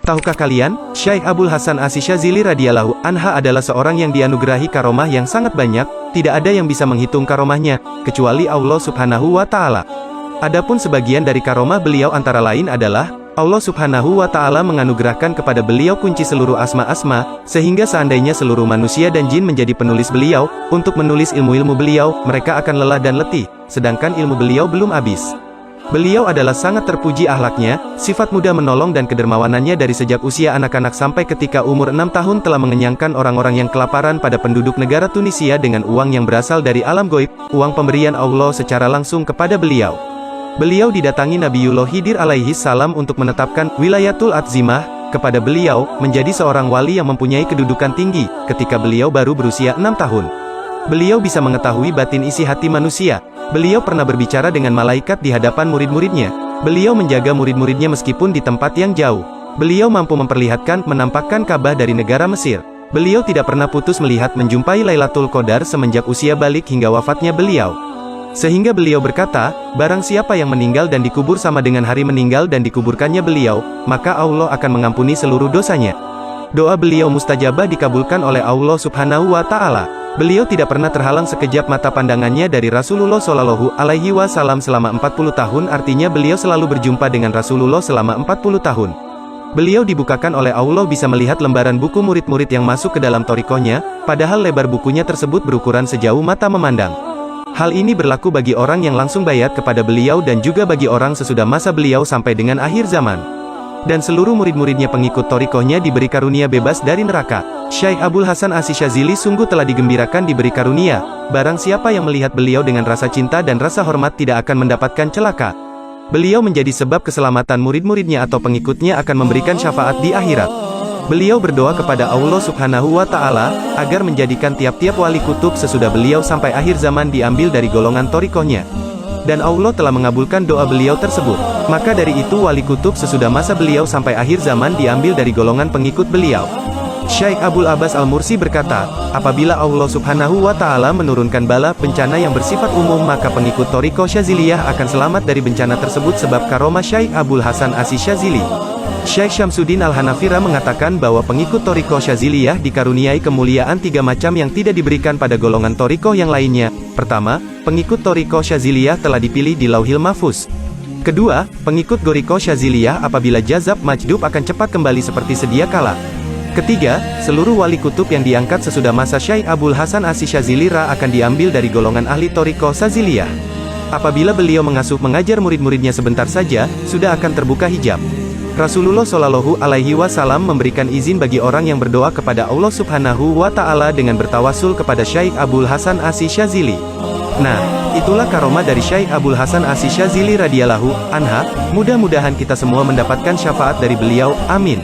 Tahukah kalian, Syekh Abul Hasan Asy-Syadzili radhiyallahu anha adalah seorang yang dianugerahi karomah yang sangat banyak, tidak ada yang bisa menghitung karomahnya, kecuali Allah Subhanahu wa Ta'ala. Adapun sebagian dari karomah beliau antara lain adalah, Allah Subhanahu wa Ta'ala menganugerahkan kepada beliau kunci seluruh asma-asma, sehingga seandainya seluruh manusia dan jin menjadi penulis beliau, untuk menulis ilmu-ilmu beliau, mereka akan lelah dan letih, sedangkan ilmu beliau belum habis. Beliau adalah sangat terpuji akhlaknya, sifat mudah menolong dan kedermawanannya dari sejak usia anak-anak sampai ketika umur 6 tahun telah mengenyangkan orang-orang yang kelaparan pada penduduk negara Tunisia dengan uang yang berasal dari alam goib, uang pemberian Allah secara langsung kepada beliau. Beliau didatangi Nabiullah Khidir alaihi salam untuk menetapkan wilayatul adzimah kepada beliau, menjadi seorang wali yang mempunyai kedudukan tinggi, ketika beliau baru berusia 6 tahun. Beliau bisa mengetahui batin isi hati manusia. Beliau pernah berbicara dengan malaikat di hadapan murid-muridnya. Beliau menjaga murid-muridnya meskipun di tempat yang jauh. Beliau mampu menampakkan Ka'bah dari negara Mesir. Beliau tidak pernah putus melihat menjumpai Lailatul Qadar semenjak usia balik hingga wafatnya beliau. Sehingga beliau berkata, barang siapa yang meninggal dan dikubur sama dengan hari meninggal dan dikuburkannya beliau, maka Allah akan mengampuni seluruh dosanya. Doa beliau mustajabah dikabulkan oleh Allah Subhanahu wa Ta'ala. Beliau tidak pernah terhalang sekejap mata pandangannya dari Rasulullah Shallallahu Alaihi Wasallam selama 40 tahun, artinya beliau selalu berjumpa dengan Rasulullah selama 40 tahun. Beliau dibukakan oleh Allah bisa melihat lembaran buku murid-murid yang masuk ke dalam thariqahnya, padahal lebar bukunya tersebut berukuran sejauh mata memandang. Hal ini berlaku bagi orang yang langsung bayat kepada beliau dan juga bagi orang sesudah masa beliau sampai dengan akhir zaman. Dan seluruh murid-muridnya pengikut thariqahnya diberi karunia bebas dari neraka. Syekh Abul Hasan Asy-Syadzili sungguh telah digembirakan diberi karunia. Barang siapa yang melihat beliau dengan rasa cinta dan rasa hormat tidak akan mendapatkan celaka. Beliau menjadi sebab keselamatan murid-muridnya atau pengikutnya akan memberikan syafaat di akhirat. Beliau berdoa kepada Allah Subhanahu wa Ta'ala, agar menjadikan tiap-tiap wali kutub sesudah beliau sampai akhir zaman diambil dari golongan thariqahnya. Dan Allah telah mengabulkan doa beliau tersebut. Maka dari itu wali kutub sesudah masa beliau sampai akhir zaman diambil dari golongan pengikut beliau. Syekh Abul Abbas Al-Mursi berkata, apabila Allah Subhanahu wa Ta'ala menurunkan bala bencana yang bersifat umum, maka pengikut thariqah Syadziliyah akan selamat dari bencana tersebut sebab karomah Syekh Abul Hasan Asy-Syadzili. Syekh Syamsuddin Al-Hanafira mengatakan bahwa pengikut thariqah Syadziliyah dikaruniai kemuliaan 3 macam yang tidak diberikan pada golongan thariqah yang lainnya. Pertama, pengikut thariqah Syadziliyah telah dipilih di Lauhil Mahfuz. Kedua, pengikut thariqah Syadziliyah apabila jazab majdub akan cepat kembali seperti sedia kala. Ketiga, seluruh wali kutub yang diangkat sesudah masa Syekh Abul Hasan Asy-Syadzili akan diambil dari golongan ahli thariqah Syadziliyah. Apabila beliau mengajar murid-muridnya sebentar saja, sudah akan terbuka hijab. Rasulullah Shallallahu Alaihi Wasallam memberikan izin bagi orang yang berdoa kepada Allah Subhanahu wa Ta'ala dengan bertawasul kepada Syekh Abul Hasan Asy-Syadzili. Nah, itulah karomah dari Syekh Abul Hasan Asy-Syadzili radhiyallahu anha. Mudah-mudahan kita semua mendapatkan syafaat dari beliau. Amin.